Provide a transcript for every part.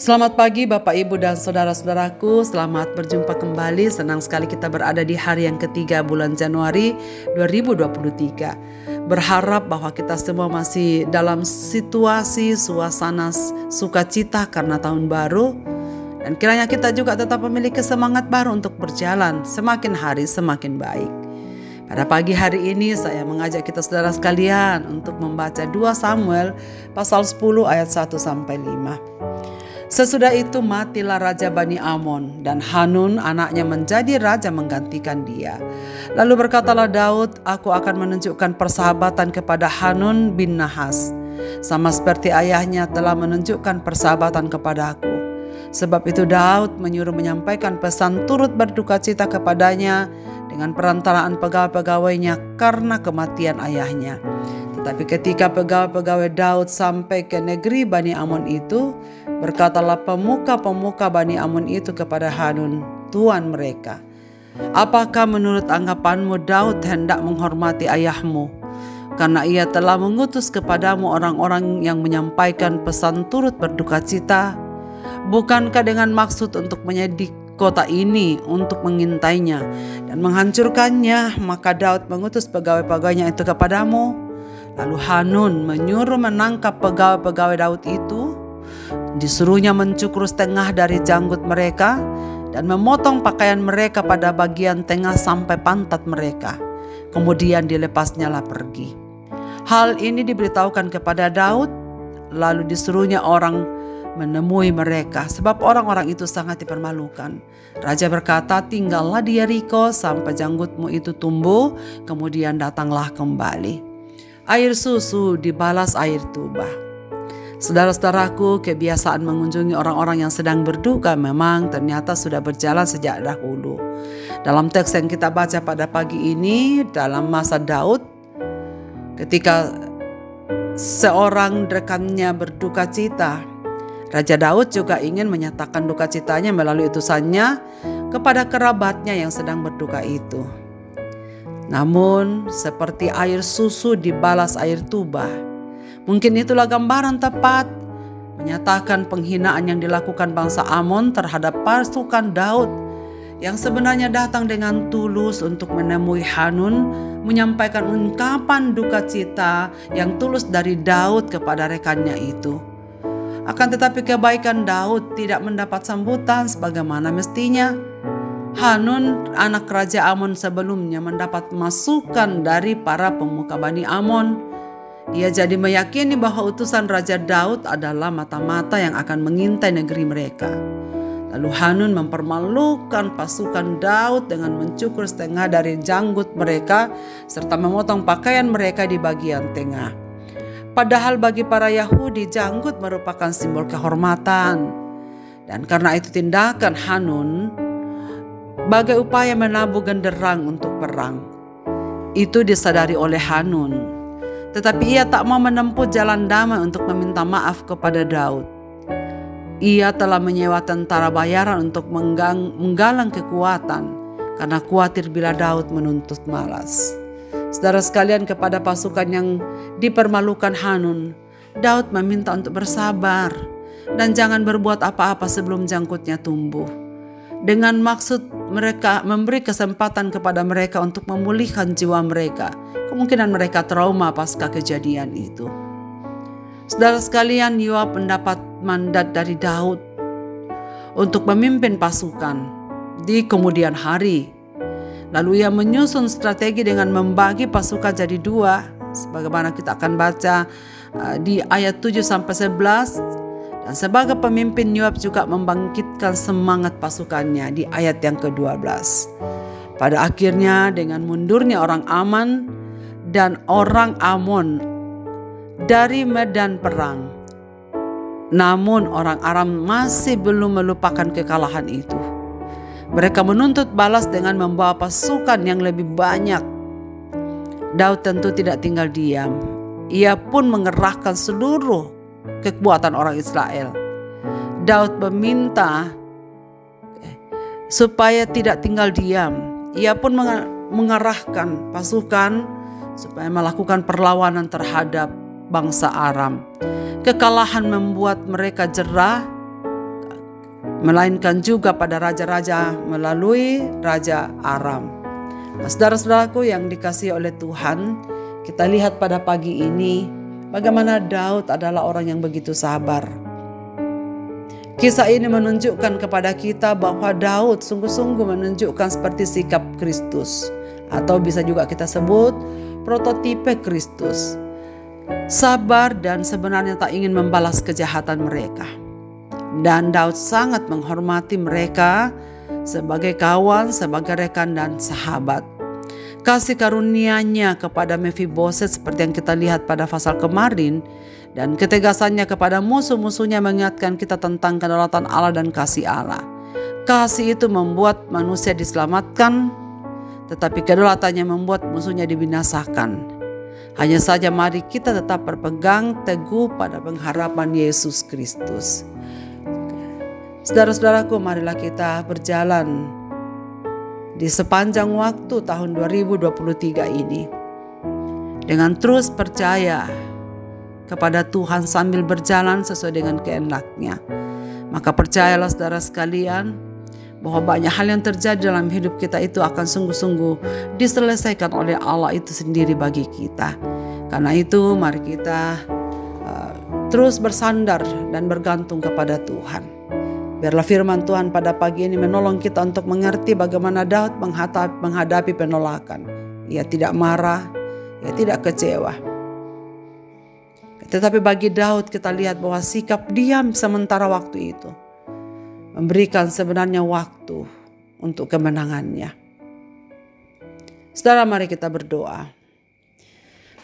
Selamat pagi Bapak Ibu dan saudara-saudaraku, selamat berjumpa kembali. Senang sekali kita berada di hari yang ketiga bulan Januari 2023. Berharap bahwa kita semua masih dalam situasi suasana sukacita karena tahun baru. Dan kiranya kita juga tetap memiliki semangat baru untuk berjalan semakin hari semakin baik. Pada pagi hari ini saya mengajak kita saudara sekalian untuk membaca 2 Samuel pasal 10 ayat 1-5. Sesudah itu matilah Raja Bani Amon dan Hanun anaknya menjadi raja menggantikan dia. Lalu berkatalah Daud, aku akan menunjukkan persahabatan kepada Hanun bin Nahas, sama seperti ayahnya telah menunjukkan persahabatan kepadaku. Sebab itu Daud menyuruh menyampaikan pesan turut berduka cita kepadanya dengan perantaraan pegawai-pegawainya karena kematian ayahnya. Tetapi ketika pegawai-pegawai Daud sampai ke negeri Bani Amon itu, berkatalah pemuka-pemuka Bani Amon itu kepada Hanun, tuan mereka, apakah menurut anggapanmu Daud hendak menghormati ayahmu? Karena ia telah mengutus kepadamu orang-orang yang menyampaikan pesan turut berduka cita. Bukankah dengan maksud untuk menyedik kota ini untuk mengintainya dan menghancurkannya, maka Daud mengutus pegawai-pegawainya itu kepadamu? Lalu Hanun menyuruh menangkap pegawai-pegawai Daud itu, disuruhnya mencukur setengah dari janggut mereka dan memotong pakaian mereka pada bagian tengah sampai pantat mereka. Kemudian dilepasnyalah pergi. Hal ini diberitahukan kepada Daud, lalu disuruhnya orang menemui mereka, sebab orang-orang itu sangat dipermalukan. Raja berkata, tinggallah di Yeriko sampai janggutmu itu tumbuh, kemudian datanglah kembali. Air susu dibalas air tuba. Saudara-saudaraku, kebiasaan mengunjungi orang-orang yang sedang berduka memang ternyata sudah berjalan sejak dahulu. Dalam teks yang kita baca pada pagi ini, dalam masa Daud, ketika seorang rekannya berduka cita, Raja Daud juga ingin menyatakan duka citanya melalui utusannya kepada kerabatnya yang sedang berduka itu. Namun seperti air susu dibalas air tuba, mungkin itulah gambaran tepat menyatakan penghinaan yang dilakukan bangsa Amon terhadap pasukan Daud yang sebenarnya datang dengan tulus untuk menemui Hanun, menyampaikan ungkapan duka cita yang tulus dari Daud kepada rekannya itu. Akan tetapi kebaikan Daud tidak mendapat sambutan sebagaimana mestinya. Hanun, anak Raja Amon sebelumnya, mendapat masukan dari para pemuka Bani Amon. Ia jadi meyakini bahwa utusan Raja Daud adalah mata-mata yang akan mengintai negeri mereka. Lalu Hanun mempermalukan pasukan Daud dengan mencukur setengah dari janggut mereka serta memotong pakaian mereka di bagian tengah. Padahal bagi para Yahudi janggut merupakan simbol kehormatan. Dan karena itu tindakan Hanun bagai upaya menabuh genderang untuk perang. Itu disadari oleh Hanun. Tetapi ia tak mau menempuh jalan damai untuk meminta maaf kepada Daud. Ia telah menyewa tentara bayaran untuk menggalang kekuatan karena khawatir bila Daud menuntut malas. Saudara sekalian, kepada pasukan yang dipermalukan Hanun, Daud meminta untuk bersabar dan jangan berbuat apa-apa sebelum janggutnya tumbuh, dengan maksud mereka memberi kesempatan kepada mereka untuk memulihkan jiwa mereka. Kemungkinan mereka trauma pasca kejadian itu. Saudara sekalian, Yoab mendapat mandat dari Daud untuk memimpin pasukan di kemudian hari. Lalu ia menyusun strategi dengan membagi pasukan jadi 2, sebagaimana kita akan baca di ayat 7-11. Dan sebagai pemimpin, Yoab juga membangkitkan semangat pasukannya di ayat yang ke-12. Pada akhirnya dengan mundurnya orang Aman dan orang Amon dari medan perang, namun orang Aram masih belum melupakan kekalahan itu. Mereka menuntut balas dengan membawa pasukan yang lebih banyak. Daud tentu tidak tinggal diam. Ia pun mengerahkan seluruh kekuatan orang Israel. Daud meminta supaya tidak tinggal diam. Ia pun mengerahkan pasukan supaya melakukan perlawanan terhadap bangsa Aram. Kekalahan membuat mereka jerah melainkan juga pada raja-raja melalui Raja Aram. Nah, saudara-saudaraku yang dikasihi oleh Tuhan, kita lihat pada pagi ini bagaimana Daud adalah orang yang begitu sabar. Kisah ini menunjukkan kepada kita bahwa Daud sungguh-sungguh menunjukkan seperti sikap Kristus, atau bisa juga kita sebut prototipe Kristus. Sabar dan sebenarnya tak ingin membalas kejahatan mereka. Dan Daud sangat menghormati mereka sebagai kawan, sebagai rekan dan sahabat. Kasih karunia-Nya kepada Mephiboset seperti yang kita lihat pada pasal kemarin, dan ketegasannya kepada musuh-musuhnya mengingatkan kita tentang kedaulatan Allah dan kasih Allah. Kasih itu membuat manusia diselamatkan, tetapi kedaulatannya membuat musuhnya dibinasakan. Hanya saja mari kita tetap berpegang teguh pada pengharapan Yesus Kristus. Saudara-saudaraku, marilah kita berjalan di sepanjang waktu tahun 2023 ini dengan terus percaya kepada Tuhan sambil berjalan sesuai dengan kehendak-Nya. Maka percayalah saudara sekalian bahwa banyak hal yang terjadi dalam hidup kita itu akan sungguh-sungguh diselesaikan oleh Allah itu sendiri bagi kita. Karena itu mari kita terus bersandar dan bergantung kepada Tuhan. Biarlah firman Tuhan pada pagi ini menolong kita untuk mengerti bagaimana Daud menghadapi penolakan. Ia tidak marah, ia tidak kecewa. Tetapi bagi Daud kita lihat bahwa sikap diam sementara waktu itu memberikan sebenarnya waktu untuk kemenangannya. Saudara, mari kita berdoa.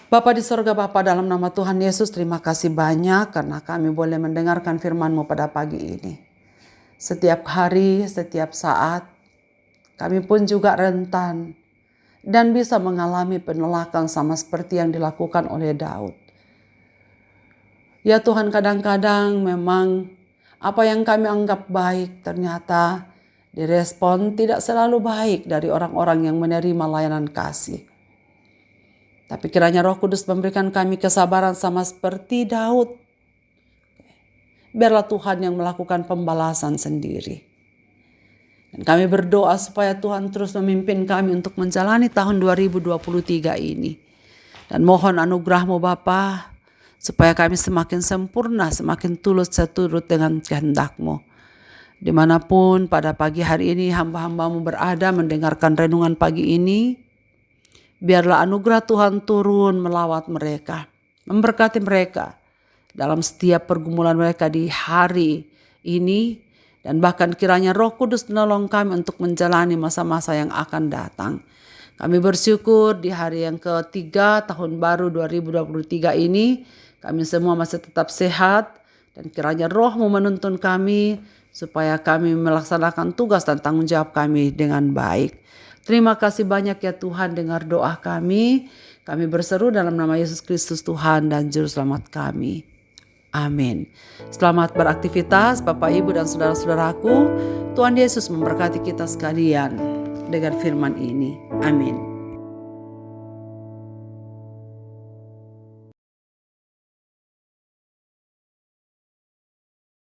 Bapa di sorga, Bapa dalam nama Tuhan Yesus, terima kasih banyak karena kami boleh mendengarkan firman-Mu pada pagi ini. Setiap hari, setiap saat, kami pun juga rentan dan bisa mengalami penolakan sama seperti yang dilakukan oleh Daud. Ya Tuhan, kadang-kadang memang apa yang kami anggap baik ternyata direspon tidak selalu baik dari orang-orang yang menerima layanan kasih. Tapi kiranya Roh Kudus memberikan kami kesabaran sama seperti Daud. Biarlah Tuhan yang melakukan pembalasan sendiri. Dan kami berdoa supaya Tuhan terus memimpin kami untuk menjalani tahun 2023 ini. Dan mohon anugerah-Mu Bapa, supaya kami semakin sempurna, semakin tulus seturut dengan kehendak-Mu. Dimanapun pada pagi hari ini hamba-hamba-Mu berada mendengarkan renungan pagi ini, biarlah anugerah Tuhan turun melawat mereka, memberkati mereka dalam setiap pergumulan mereka di hari ini, dan bahkan kiranya Roh Kudus menolong kami untuk menjalani masa-masa yang akan datang. Kami bersyukur di hari yang ketiga tahun baru 2023 ini, kami semua masih tetap sehat dan kiranya Roh-Mu menuntun kami supaya kami melaksanakan tugas dan tanggung jawab kami dengan baik. Terima kasih banyak ya Tuhan, dengar doa kami. Kami berseru dalam nama Yesus Kristus Tuhan dan Juru Selamat kami. Amin. Selamat beraktivitas Bapak, Ibu dan saudara-saudaraku. Tuhan Yesus memberkati kita sekalian dengan firman ini. Amin.